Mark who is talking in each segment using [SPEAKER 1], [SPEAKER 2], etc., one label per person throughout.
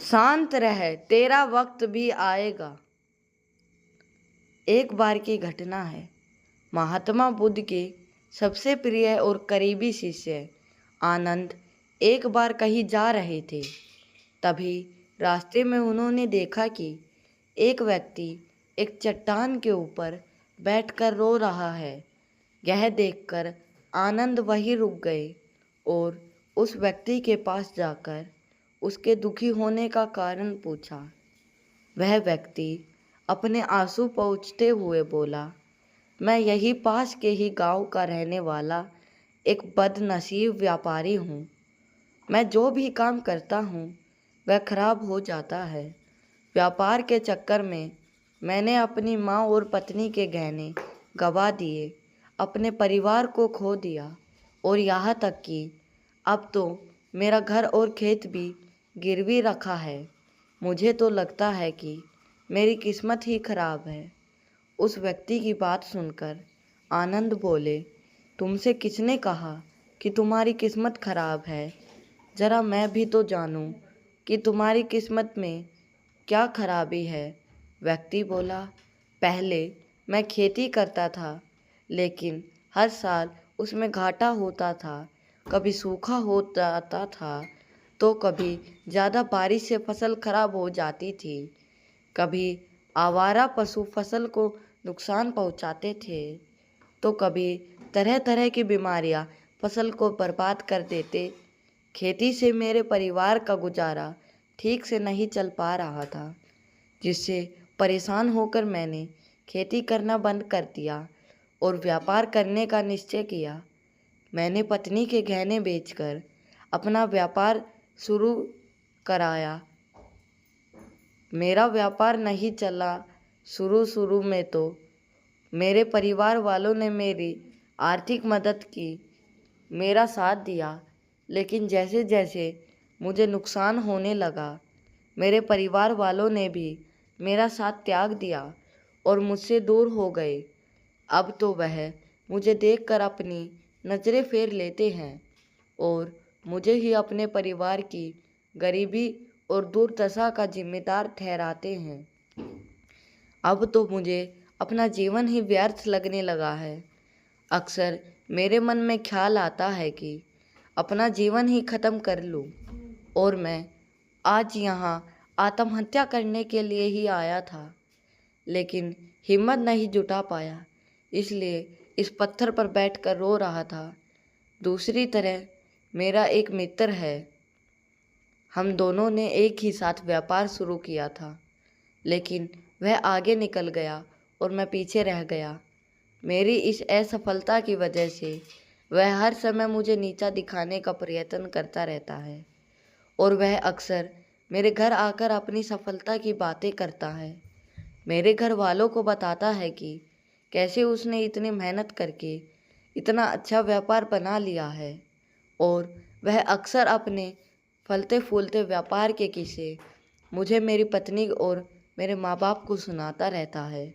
[SPEAKER 1] शांत रह, तेरा वक्त भी आएगा। एक बार की घटना है। महात्मा बुद्ध के सबसे प्रिय और करीबी शिष्य आनंद एक बार कहीं जा रहे थे। तभी रास्ते में उन्होंने देखा कि एक व्यक्ति एक चट्टान के ऊपर बैठकर रो रहा है। यह देखकर आनंद वहीं रुक गए और उस व्यक्ति के पास जाकर उसके दुखी होने का कारण पूछा। वह व्यक्ति अपने आंसू पोंछते हुए बोला, मैं यही पास के ही गांव का रहने वाला एक बदनसीब व्यापारी हूँ। मैं जो भी काम करता हूँ वह खराब हो जाता है। व्यापार के चक्कर में मैंने अपनी माँ और पत्नी के गहने गंवा दिए, अपने परिवार को खो दिया और यहाँ तक कि अब तो मेरा घर और खेत भी गिरवी रखा है। मुझे तो लगता है कि मेरी किस्मत ही खराब है। उस व्यक्ति की बात सुनकर आनंद बोले, तुमसे किसने कहा कि तुम्हारी किस्मत खराब है? जरा मैं भी तो जानूं कि तुम्हारी किस्मत में क्या खराबी है। व्यक्ति बोला, पहले मैं खेती करता था, लेकिन हर साल उसमें घाटा होता था। कभी सूखा हो जाता था तो कभी ज़्यादा बारिश से फसल खराब हो जाती थी। कभी आवारा पशु फसल को नुकसान पहुंचाते थे तो कभी तरह तरह की बीमारियां फसल को बर्बाद कर देते। खेती से मेरे परिवार का गुजारा ठीक से नहीं चल पा रहा था, जिससे परेशान होकर मैंने खेती करना बंद कर दिया और व्यापार करने का निश्चय किया। मैंने पत्नी के गहने बेचकर अपना व्यापार शुरू कराया। मेरा व्यापार नहीं चला। शुरू में तो मेरे परिवार वालों ने मेरी आर्थिक मदद की, मेरा साथ दिया, लेकिन जैसे जैसे मुझे नुकसान होने लगा, मेरे परिवार वालों ने भी मेरा साथ त्याग दिया और मुझसे दूर हो गए। अब तो वह मुझे देखकर अपनी नज़रें फेर लेते हैं और मुझे ही अपने परिवार की गरीबी और दुर्दशा का जिम्मेदार ठहराते हैं। अब तो मुझे अपना जीवन ही व्यर्थ लगने लगा है। अक्सर मेरे मन में ख्याल आता है कि अपना जीवन ही ख़त्म कर लूं, और मैं आज यहाँ आत्महत्या करने के लिए ही आया था, लेकिन हिम्मत नहीं जुटा पाया, इसलिए इस पत्थर पर बैठकर रो रहा था। दूसरी तरह मेरा एक मित्र है। हम दोनों ने एक ही साथ व्यापार शुरू किया था, लेकिन वह आगे निकल गया और मैं पीछे रह गया। मेरी इस असफलता की वजह से वह हर समय मुझे नीचा दिखाने का प्रयत्न करता रहता है और वह अक्सर मेरे घर आकर अपनी सफलता की बातें करता है। मेरे घर वालों को बताता है कि कैसे उसने इतनी मेहनत करके इतना अच्छा व्यापार बना लिया है, और वह अक्सर अपने फलते फूलते व्यापार के किस्से मुझे, मेरी पत्नी और मेरे माँ बाप को सुनाता रहता है,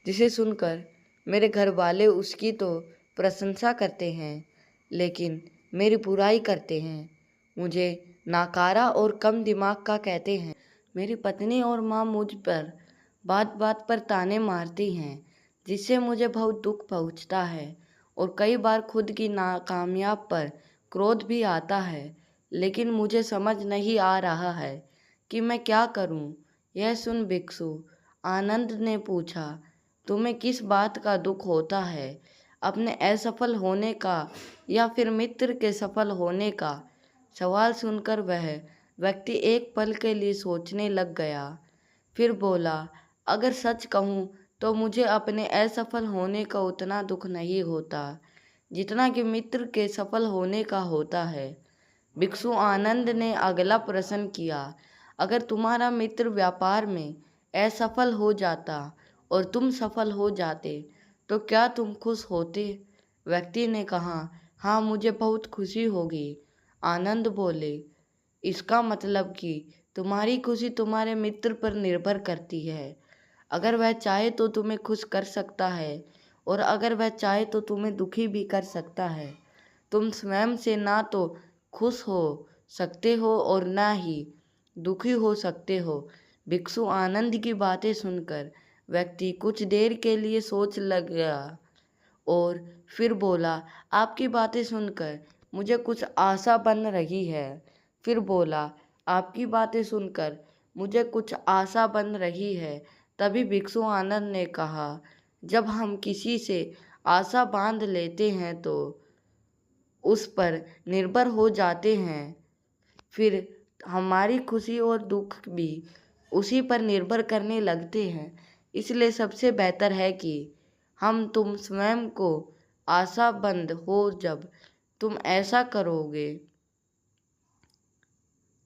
[SPEAKER 1] जिसे सुनकर मेरे घर वाले उसकी तो प्रशंसा करते हैं, लेकिन मेरी बुराई करते हैं। मुझे नाकारा और कम दिमाग का कहते हैं। मेरी पत्नी और माँ मुझ पर बात बात पर ताने मारती हैं, जिससे मुझे बहुत दुख पहुँचता है और कई बार खुद की नाकामयाब पर क्रोध भी आता है, लेकिन मुझे समझ नहीं आ रहा है कि मैं क्या करूं। यह सुन भिक्षु आनंद ने पूछा, तुम्हें किस बात का दुख होता है, अपने असफल होने का या फिर मित्र के सफल होने का? सवाल सुनकर वह व्यक्ति एक पल के लिए सोचने लग गया, फिर बोला, अगर सच कहूँ तो मुझे अपने असफल होने का उतना दुख नहीं होता जितना कि मित्र के सफल होने का होता है। भिक्षु आनंद ने अगला प्रश्न किया, अगर तुम्हारा मित्र व्यापार में असफल हो जाता और तुम सफल हो जाते तो क्या तुम खुश होते? व्यक्ति ने कहा, हाँ, मुझे बहुत खुशी होगी। आनंद बोले, इसका मतलब कि तुम्हारी खुशी तुम्हारे मित्र पर निर्भर करती है। अगर वह चाहे तो तुम्हें खुश कर सकता है, और अगर वह चाहे तो तुम्हें दुखी भी कर सकता है। तुम स्वयं से ना तो खुश हो सकते हो और ना ही दुखी हो सकते हो। भिक्षु आनंद की बातें सुनकर व्यक्ति कुछ देर के लिए सोच लग गया और फिर बोला, आपकी बातें सुनकर मुझे कुछ आशा बन रही है। फिर बोला, आपकी बातें सुनकर मुझे कुछ आशा बन रही है। तभी भिक्षु आनंद ने कहा, जब हम किसी से आशा बांध लेते हैं तो उस पर निर्भर हो जाते हैं, फिर हमारी खुशी और दुख भी उसी पर निर्भर करने लगते हैं। इसलिए सबसे बेहतर है कि तुम स्वयं को आशाबंद हो। जब तुम ऐसा करोगे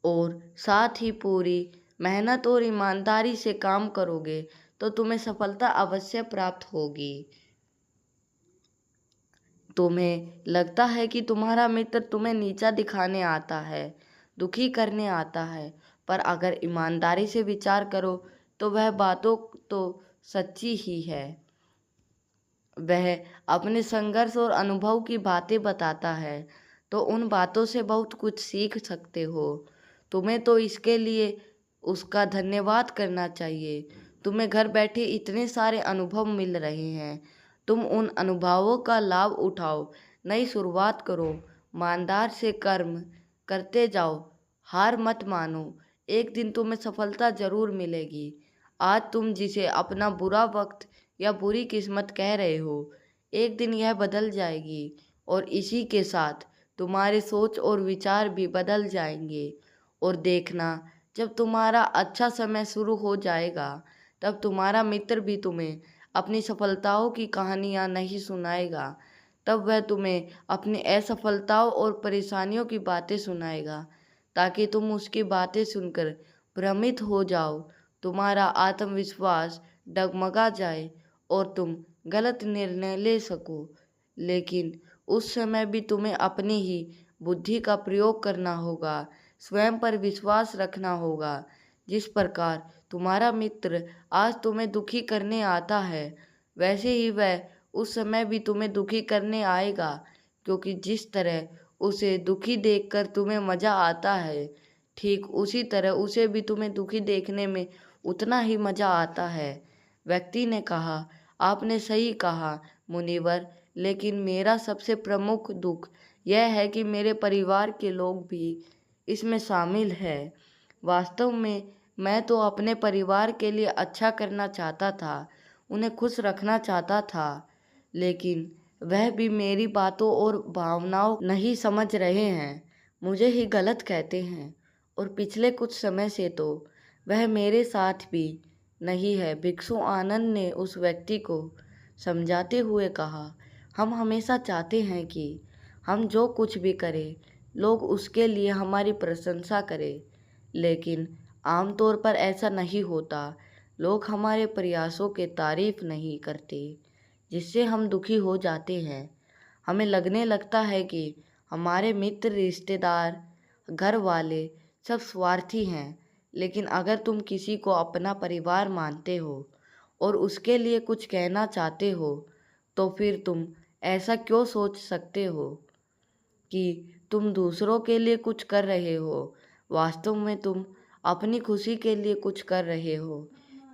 [SPEAKER 1] और साथ ही पूरी मेहनत और ईमानदारी से काम करोगे तो तुम्हें सफलता अवश्य प्राप्त होगी। तुम्हें लगता है कि तुम्हारा मित्र तुम्हें नीचा दिखाने आता है, दुखी करने आता है, पर अगर ईमानदारी से विचार करो तो वह बातों तो सच्ची ही है। वह अपने संघर्ष और अनुभव की बातें बताता है, तो उन बातों से बहुत कुछ सीख सकते हो। तुम्हें तो इसके लिए उसका धन्यवाद करना चाहिए। तुम्हें घर बैठे इतने सारे अनुभव मिल रहे हैं, तुम उन अनुभवों का लाभ उठाओ, नई शुरुआत करो, ईमानदार से कर्म करते जाओ, हार मत मानो। एक दिन तुम्हें सफलता जरूर मिलेगी। आज तुम जिसे अपना बुरा वक्त या बुरी किस्मत कह रहे हो, एक दिन यह बदल जाएगी और इसी के साथ तुम्हारे सोच और विचार भी बदल जाएंगे। और देखना, जब तुम्हारा अच्छा समय शुरू हो जाएगा तब तुम्हारा मित्र भी तुम्हें अपनी सफलताओं की कहानियाँ नहीं सुनाएगा, तब वह तुम्हें अपनी असफलताओं और परेशानियों की बातें सुनाएगा, ताकि तुम उसकी बातें सुनकर भ्रमित हो जाओ, तुम्हारा आत्मविश्वास डगमगा जाए और तुम गलत निर्णय ले सको। लेकिन उस समय भी तुम्हें अपनी ही बुद्धि का प्रयोग करना होगा, स्वयं पर विश्वास रखना होगा। जिस प्रकार तुम्हारा मित्र आज तुम्हें दुखी करने आता है, वैसे ही वह उस समय भी तुम्हें दुखी करने आएगा, क्योंकि जिस तरह उसे दुखी देखकर तुम्हें मज़ा आता है, ठीक उसी तरह उसे भी तुम्हें दुखी देखने में उतना ही मज़ा आता है। व्यक्ति ने कहा, आपने सही कहा मुनिवर, लेकिन मेरा सबसे प्रमुख दुख यह है कि मेरे परिवार के लोग भी इसमें शामिल है। वास्तव में मैं तो अपने परिवार के लिए अच्छा करना चाहता था, उन्हें खुश रखना चाहता था, लेकिन वह भी मेरी बातों और भावनाओं नहीं समझ रहे हैं, मुझे ही गलत कहते हैं और पिछले कुछ समय से तो वह मेरे साथ भी नहीं है। भिक्षु आनंद ने उस व्यक्ति को समझाते हुए कहा, हम हमेशा चाहते हैं कि हम जो कुछ भी करें लोग उसके लिए हमारी प्रशंसा करें, लेकिन आमतौर पर ऐसा नहीं होता। लोग हमारे प्रयासों की तारीफ नहीं करते, जिससे हम दुखी हो जाते हैं। हमें लगने लगता है कि हमारे मित्र, रिश्तेदार, घर वाले सब स्वार्थी हैं। लेकिन अगर तुम किसी को अपना परिवार मानते हो और उसके लिए कुछ कहना चाहते हो, तो फिर तुम ऐसा क्यों सोच सकते हो कि तुम दूसरों के लिए कुछ कर रहे हो। वास्तव में तुम अपनी खुशी के लिए कुछ कर रहे हो,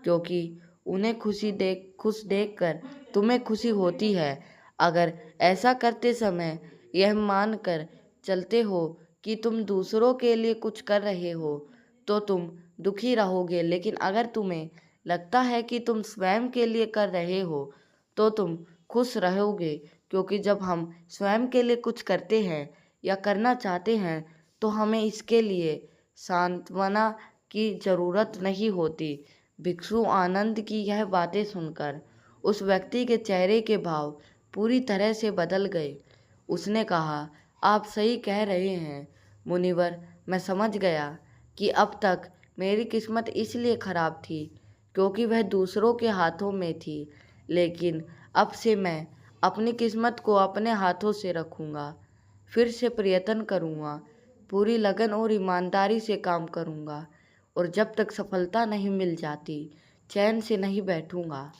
[SPEAKER 1] क्योंकि उन्हें खुश देखकर तुम्हें खुशी होती है। अगर ऐसा करते समय यह मान कर चलते हो कि तुम दूसरों के लिए कुछ कर रहे हो, तो तुम दुखी रहोगे। लेकिन अगर तुम्हें लगता है कि तुम स्वयं के लिए कर रहे हो, तो तुम खुश रहोगे, क्योंकि जब हम स्वयं के लिए कुछ करते हैं या करना चाहते हैं तो हमें इसके लिए सांत्वना की ज़रूरत नहीं होती। भिक्षु आनंद की यह बातें सुनकर उस व्यक्ति के चेहरे के भाव पूरी तरह से बदल गए। उसने कहा, आप सही कह रहे हैं मुनिवर, मैं समझ गया कि अब तक मेरी किस्मत इसलिए खराब थी क्योंकि वह दूसरों के हाथों में थी, लेकिन अब से मैं अपनी किस्मत को अपने हाथों से रखूँगा, फिर से प्रयत्न करूँगा, पूरी लगन और ईमानदारी से काम करूँगा और जब तक सफलता नहीं मिल जाती चैन से नहीं बैठूँगा।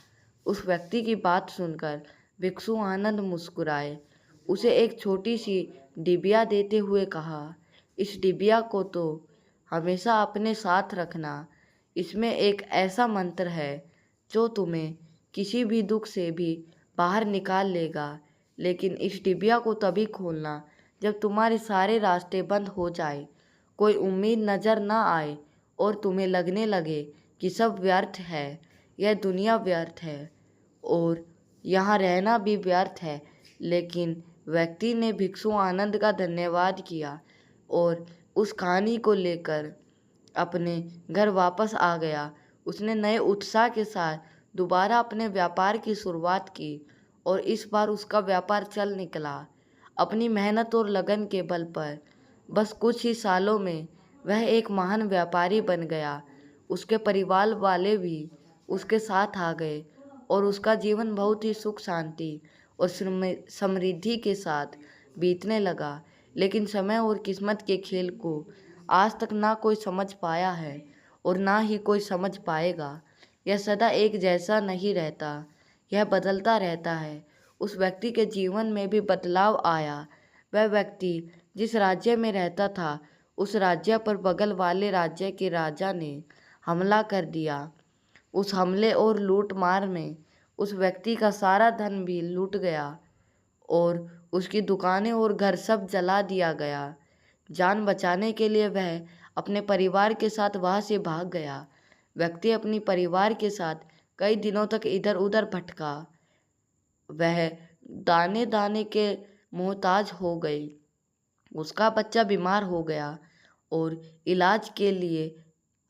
[SPEAKER 1] उस व्यक्ति की बात सुनकर भिक्षु आनंद मुस्कुराए। उसे एक छोटी सी डिबिया देते हुए कहा, इस डिबिया को तो हमेशा अपने साथ रखना। इसमें एक ऐसा मंत्र है जो तुम्हें किसी भी दुख से भी बाहर निकाल लेगा। लेकिन इस डिबिया को तभी खोलना जब तुम्हारे सारे रास्ते बंद हो जाए, कोई उम्मीद नज़र ना आए और तुम्हें लगने लगे कि सब व्यर्थ है, यह दुनिया व्यर्थ है और यहाँ रहना भी व्यर्थ है। लेकिन व्यक्ति ने भिक्षु आनंद का धन्यवाद किया और उस कहानी को लेकर अपने घर वापस आ गया। उसने नए उत्साह के साथ दोबारा अपने व्यापार की शुरुआत की और इस बार उसका व्यापार चल निकला। अपनी मेहनत और लगन के बल पर बस कुछ ही सालों में वह एक महान व्यापारी बन गया। उसके परिवार वाले भी उसके साथ आ गए और उसका जीवन बहुत ही सुख शांति और समृद्धि के साथ बीतने लगा। लेकिन समय और किस्मत के खेल को आज तक ना कोई समझ पाया है और ना ही कोई समझ पाएगा। यह सदा एक जैसा नहीं रहता, यह बदलता रहता है। उस व्यक्ति के जीवन में भी बदलाव आया। वह व्यक्ति जिस राज्य में रहता था, उस राज्य पर बगल वाले राज्य के राजा ने हमला कर दिया। उस हमले और लूट मार में उस व्यक्ति का सारा धन भी लूट गया और उसकी दुकानें और घर सब जला दिया गया। जान बचाने के लिए वह अपने परिवार के साथ वहाँ से भाग गया। व्यक्ति अपनी परिवार के साथ कई दिनों तक इधर उधर भटका। वह दाने दाने के मोहताज हो गई। उसका बच्चा बीमार हो गया और इलाज के लिए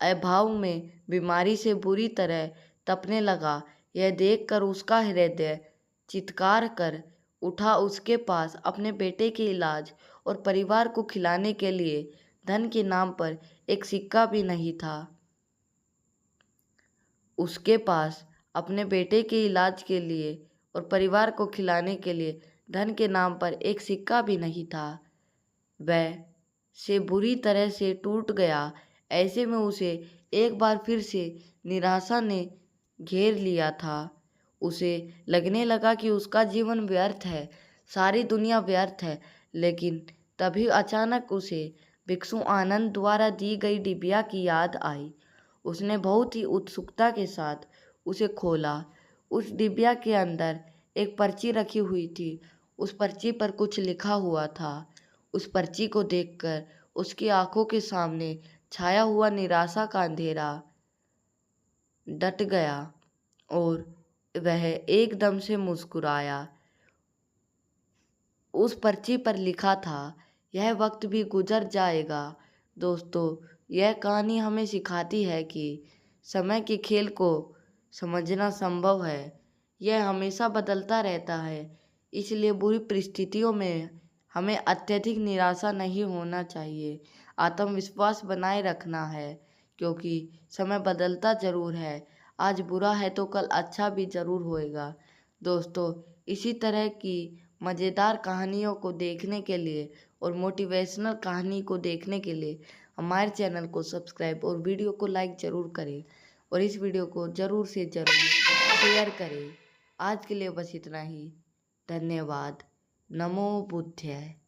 [SPEAKER 1] अभाव में बीमारी से बुरी तरह तपने लगा। यह देखकर उसका हृदय चित्कार कर उठा। उसके पास अपने बेटे के इलाज और परिवार को खिलाने के लिए धन के नाम पर एक सिक्का भी नहीं था। उसके पास अपने बेटे के इलाज के लिए और परिवार को खिलाने के लिए धन के नाम पर एक सिक्का भी नहीं था। वह से बुरी तरह से टूट गया। ऐसे में उसे एक बार फिर से निराशा ने घेर लिया था। उसे लगने लगा कि उसका जीवन व्यर्थ है, सारी दुनिया व्यर्थ है। लेकिन तभी अचानक उसे भिक्षु आनंद द्वारा दी गई डिबिया की याद आई। उसने बहुत ही उत्सुकता के साथ उसे खोला। उस डिबिया के अंदर एक पर्ची रखी हुई थी। उस पर्ची पर कुछ लिखा हुआ था। उस पर्ची को देखकर उसकी आंखों के सामने छाया हुआ निराशा का अंधेरा डट गया और वह एकदम से मुस्कुराया। उस पर्ची पर लिखा था, यह वक्त भी गुजर जाएगा। दोस्तों, यह कहानी हमें सिखाती है कि समय के खेल को समझना संभव है। यह हमेशा बदलता रहता है, इसलिए बुरी परिस्थितियों में हमें अत्यधिक निराशा नहीं होना चाहिए। आत्मविश्वास बनाए रखना है क्योंकि समय बदलता ज़रूर है। आज बुरा है तो कल अच्छा भी ज़रूर होएगा। दोस्तों, इसी तरह की मज़ेदार कहानियों को देखने के लिए और मोटिवेशनल कहानी को देखने के लिए हमारे चैनल को सब्सक्राइब और वीडियो को लाइक ज़रूर करें और इस वीडियो को ज़रूर से ज़रूर शेयर करें। आज के लिए बस इतना ही। धन्यवाद। नमो बुद्धाय।